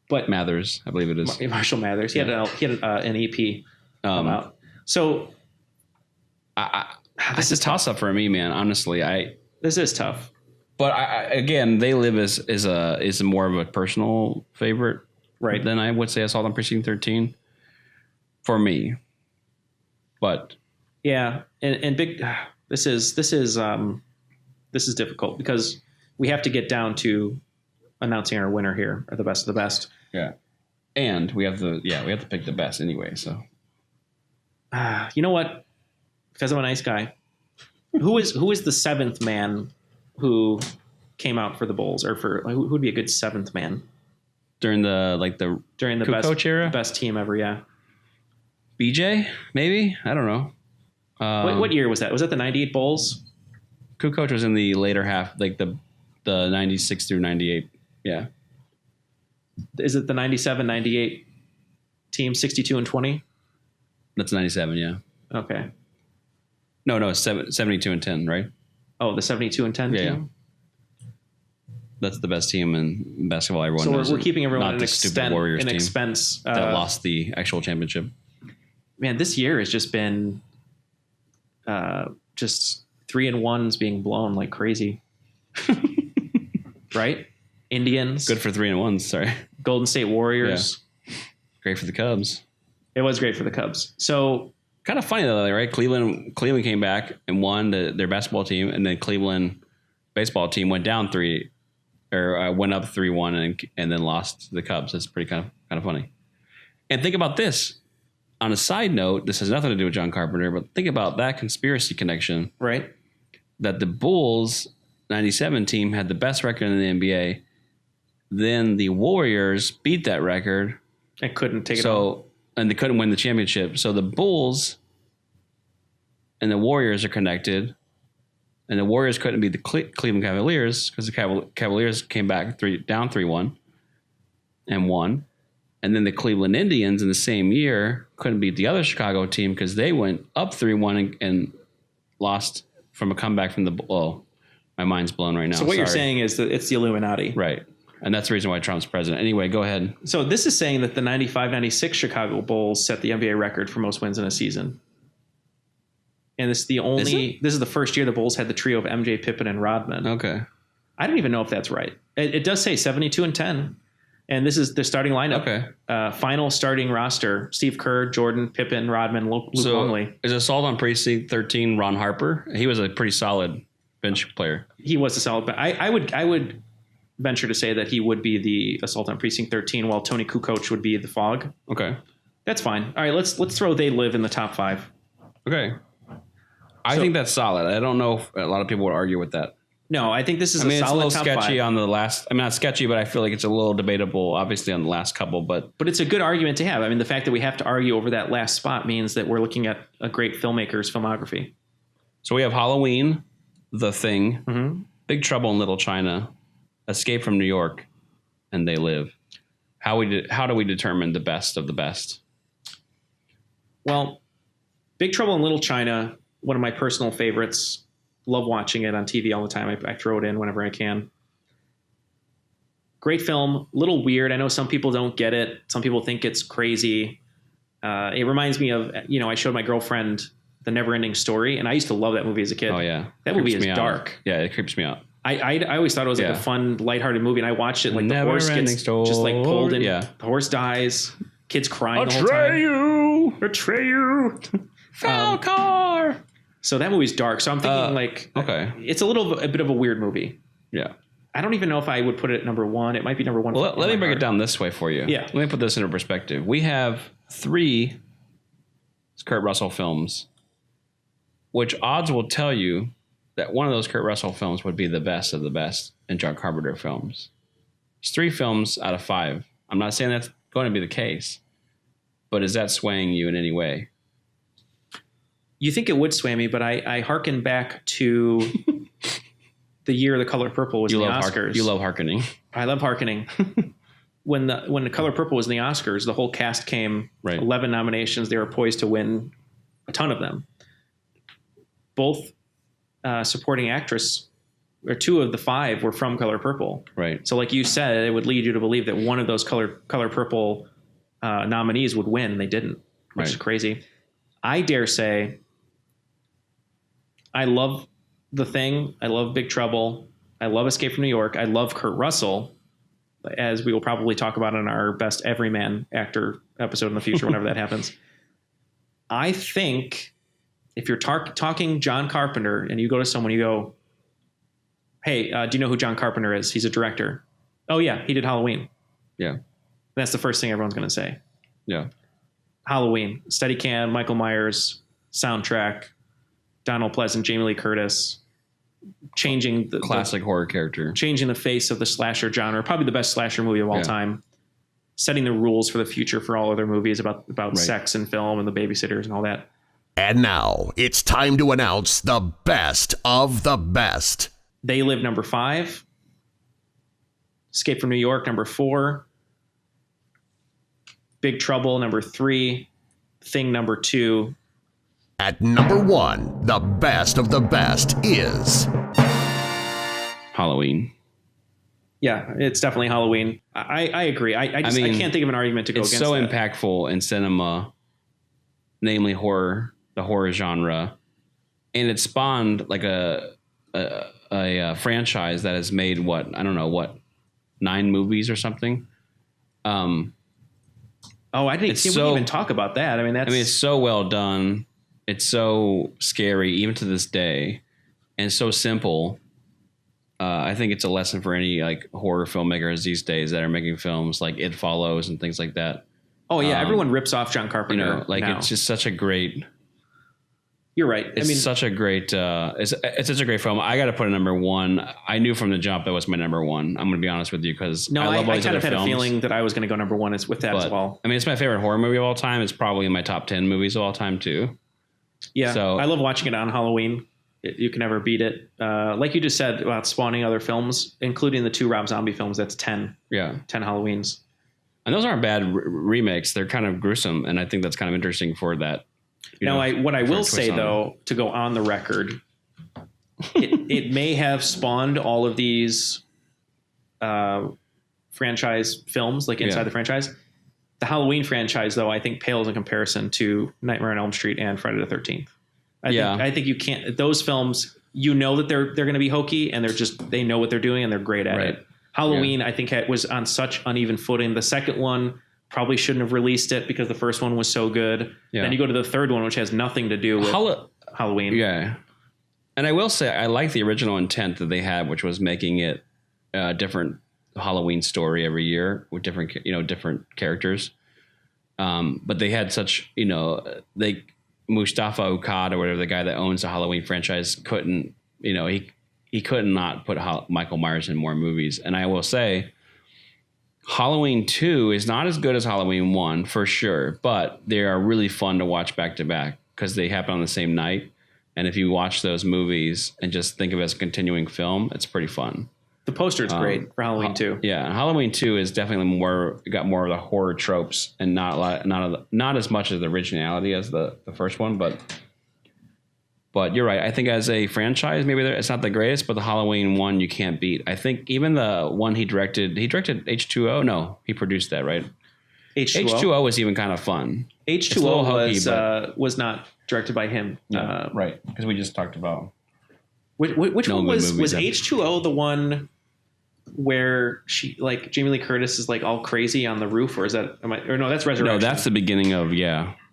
but Mathers, I believe it is. Marshall Mathers. He had an EP come out. So this is toss up for me, man. Honestly, this is tough. But again, They Live is more of a personal favorite, right? Than I would say Assault on Precinct 13 for me. But yeah, and big. This is difficult because we have to get down to announcing our winner here, or the best of the best. Yeah, and we have to pick the best anyway. So, you know what? Because I'm a nice guy. Who is the seventh man who came out for the Bulls, or for who would be a good seventh man during the Kukoc best team ever? Yeah, BJ maybe, I don't know. What year was that? Was that the '98 Bulls? Kukoc was in the later half, like the '96 through '98. Yeah. Is it the '97-'98 team, 62 and 20? That's '97. Yeah. Okay. No, 72 and 10, right? Oh, the 72 and 10 team? Yeah. That's the best team in basketball. Everyone knows. So we're keeping everyone not the stupid Warriors team expense. That lost the actual championship. Man, this year has just been just 3-1s being blown like crazy. Right? Indians. Good for 3-1s, sorry. Golden State Warriors. Yeah. Great for the Cubs. It was great for the Cubs. So kind of funny though, right? Cleveland came back and won their basketball team, and then Cleveland baseball team went down went up 3-1 and then lost to the Cubs. That's pretty kind of funny. And think about this: on a side note, this has nothing to do with John Carpenter, but think about that conspiracy connection. Right. That the Bulls 97 team had the best record in the NBA. Then the Warriors beat that record. And couldn't take it on. And they couldn't win the championship. So the Bulls and the Warriors are connected. And the Warriors couldn't beat the Cleveland Cavaliers because the Cavaliers came back down 3-1 and won. And then the Cleveland Indians in the same year couldn't beat the other Chicago team because they went up 3-1 and lost from a comeback from the... Oh, my mind's blown right now. So what you're saying is that it's the Illuminati. Right. And that's the reason why Trump's president. Anyway, go ahead. So this is saying that the 95-96 Chicago Bulls set the NBA record for most wins in a season. And this is the first year the Bulls had the trio of MJ, Pippen, and Rodman. Okay. I don't even know if that's right. It does say 72-10. And this is the starting lineup. Okay. Final starting roster: Steve Kerr, Jordan, Pippen, Rodman, Luke Longley. Is Assault on Precinct 13 Ron Harper? He was a pretty solid bench player. He was a solid. I would venture to say that he would be the Assault on Precinct 13, while Tony Kukoc would be the Fog. Okay. That's fine. All right, let's throw They Live in the top 5. Okay. I think that's solid. I don't know if a lot of people would argue with that. No, I think this is a solid it's a little top sketchy 5. on the last. I mean, not sketchy, but I feel like it's a little debatable, obviously, on the last couple. But it's a good argument to have. I mean, the fact that we have to argue over that last spot means that we're looking at a great filmmaker's filmography. So we have Halloween, The Thing, Big Trouble in Little China, Escape from New York, and They Live. How do we determine the best of the best? Well, Big Trouble in Little China, one of my personal favorites. Love watching it on TV all the time. I throw it in whenever I can. Great film, little weird. I know some people don't get it. Some people think it's crazy. It reminds me of, I showed my girlfriend The Never-Ending Story, and I used to love that movie as a kid. Oh, yeah. That movie is dark. Yeah, it creeps me out. I always thought it was like a fun, lighthearted movie, and I watched it like the horse gets just like pulled in. Yeah. The horse dies. Kids crying the whole time. Atreyu! Foul car! So that movie's dark. So I'm thinking okay. It's a bit of a weird movie. Yeah. I don't even know if I would put it at number 1. It might be number 1. Well, let me break it down this way for you. Yeah. Let me put this into perspective. We have 3 Kurt Russell films, which odds will tell you that one of those Kurt Russell films would be the best of the best in John Carpenter films. It's 3 films out of 5. I'm not saying that's going to be the case, but is that swaying you in any way? You think it would sway me, but I hearken back to the year The Color Purple was in the Oscars. You love hearkening. I love hearkening. When The Color Purple was in the Oscars, the whole cast came, 11 nominations. They were poised to win a ton of them. Both supporting actress, or 2 of the 5 were from Color Purple. Right. So like you said, it would lead you to believe that one of those Color Purple nominees would win. They didn't, which is crazy. I dare say I love The Thing. I love Big Trouble. I love Escape from New York. I love Kurt Russell, as we will probably talk about in our best everyman actor episode in the future, whenever that happens. I think if you're talking John Carpenter and you go to someone, you go, hey, do you know who John Carpenter is? He's a director. Oh, yeah, he did Halloween. Yeah. That's the first thing everyone's going to say. Yeah. Halloween, Steadicam, Michael Myers, soundtrack, Donald Pleasant, Jamie Lee Curtis, changing the classic horror character, changing the face of the slasher genre, probably the best slasher movie of all time, setting the rules for the future for all other movies about sex and film and the babysitters and all that. And now it's time to announce the best of the best. They Live, number 5. Escape from New York, number 4. Big Trouble, number 3. Thing, number 2. At number 1, the best of the best is Halloween. Yeah, it's definitely Halloween. I agree. I can't think of an argument to go against that. It's so impactful in cinema, namely horror, the horror genre, and it spawned like a franchise that has made 9 movies or something. I didn't even talk about that. It's so well done. It's so scary, even to this day, and so simple. I think it's a lesson for any like horror filmmakers these days that are making films like It Follows and things like that. Oh yeah, everyone rips off John Carpenter. You know, like now. it's just such a great. You're right. It's such a great. It's such a great film. I got to put it number one. I knew from the jump that was my number one. I'm going to be honest with you because I love all these kind of other had films. a feeling that I was going to go number one with that as well. I mean, it's my favorite horror movie of all time. It's probably in my top 10 movies of all time too. Yeah, so I love watching it on Halloween. You can never beat it. Like you just said about spawning other films, including the 2 Rob Zombie films. That's 10. Yeah, 10 Halloweens. And those aren't bad remakes. They're kind of gruesome, and I think that's kind of interesting for that. What I will say though, to go on the record, it may have spawned all of these franchise films, like inside the franchise. The Halloween franchise, though, I think pales in comparison to Nightmare on Elm Street and Friday the 13th. I think you can't. Those films, you know that they're going to be hokey, and they know what they're doing, and they're great at it. Halloween, I think, was on such uneven footing. The second one probably shouldn't have released it because the first one was so good. Yeah. Then you go to the third one, which has nothing to do with Halloween. Yeah. And I will say, I like the original intent that they had, which was making it a different Halloween story every year with different characters. But they had such, Mustafa Akkad or whatever, the guy that owns the Halloween franchise, couldn't, he could not put Michael Myers in more movies. And I will say, Halloween 2 is not as good as Halloween 1 for sure, but they are really fun to watch back to back because they happen on the same night. And if you watch those movies and just think of it as a continuing film, it's pretty fun. The poster's great for Halloween 2. Yeah, Halloween 2 is definitely got more of the horror tropes and not as much of the originality as the first one, but you're right. I think as a franchise, maybe it's not the greatest, but the Halloween one you can't beat. I think even the one he directed H2O. No, he produced that, right? H2O was even kind of fun. H2O was not directed by him. No, right, because we just talked about. Which one was H2O the one where Jamie Lee Curtis is like all crazy on the roof, or is that that's Resurrection? No, that's the beginning of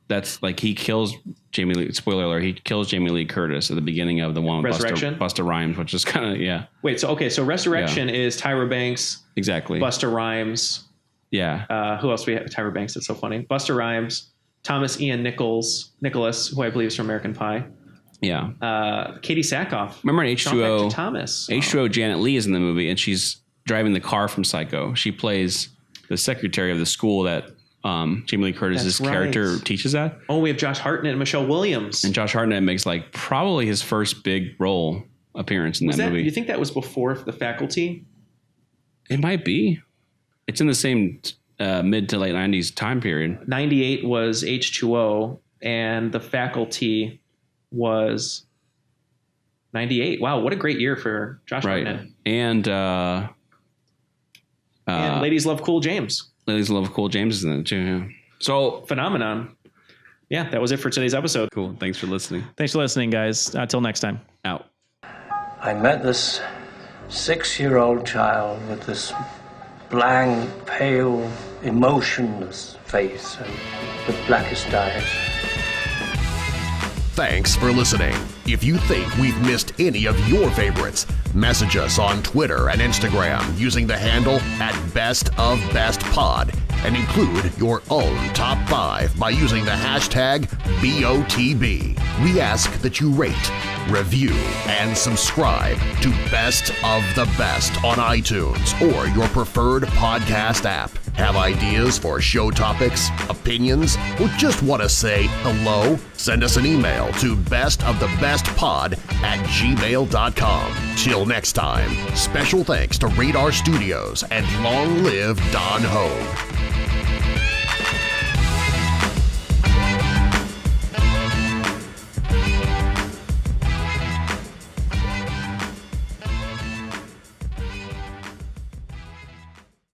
That's like he kills Jamie Lee. Spoiler alert: he kills Jamie Lee Curtis at the beginning of the one with Busta Rhymes, which is kind of Wait, so Resurrection is Tyra Banks, exactly. Busta Rhymes, who else do we have? Tyra Banks. It's so funny. Busta Rhymes, Thomas Ian Nicholas, who I believe is from American Pie. Yeah. Katie Sackhoff. Remember in H2O? Thomas. H2O. Janet Leigh is in the movie, and she's driving the car from Psycho. She plays the secretary of the school that Jamie Lee Curtis's character teaches at. Oh, we have Josh Hartnett and Michelle Williams. And Josh Hartnett makes probably his first big role appearance in that movie. Do you think that was before The Faculty? It might be. It's in the same mid to late 90s time period. 98 was H2O, and The Faculty was 98. Wow, what a great year for Josh Hartnett. And Ladies Love Cool James. Ladies Love Cool James is in it too. Yeah. So phenomenon. Yeah, that was it for today's episode. Cool. Thanks for listening. Thanks for listening, guys. Until next time. Out. I met this 6-year-old child with this blank, pale, emotionless face and the blackest eyes. Thanks for listening. If you think we've missed any of your favorites, message us on Twitter and Instagram using the handle @bestofbestpod and include your own top 5 by using the hashtag BOTB. We ask that you rate, review, and subscribe to Best of the Best on iTunes or your preferred podcast app. Have ideas for show topics, opinions, or just want to say hello? Send us an email to bestofthebestpod@gmail.com. Till next time, special thanks to Radar Studios and long live Don Hogue.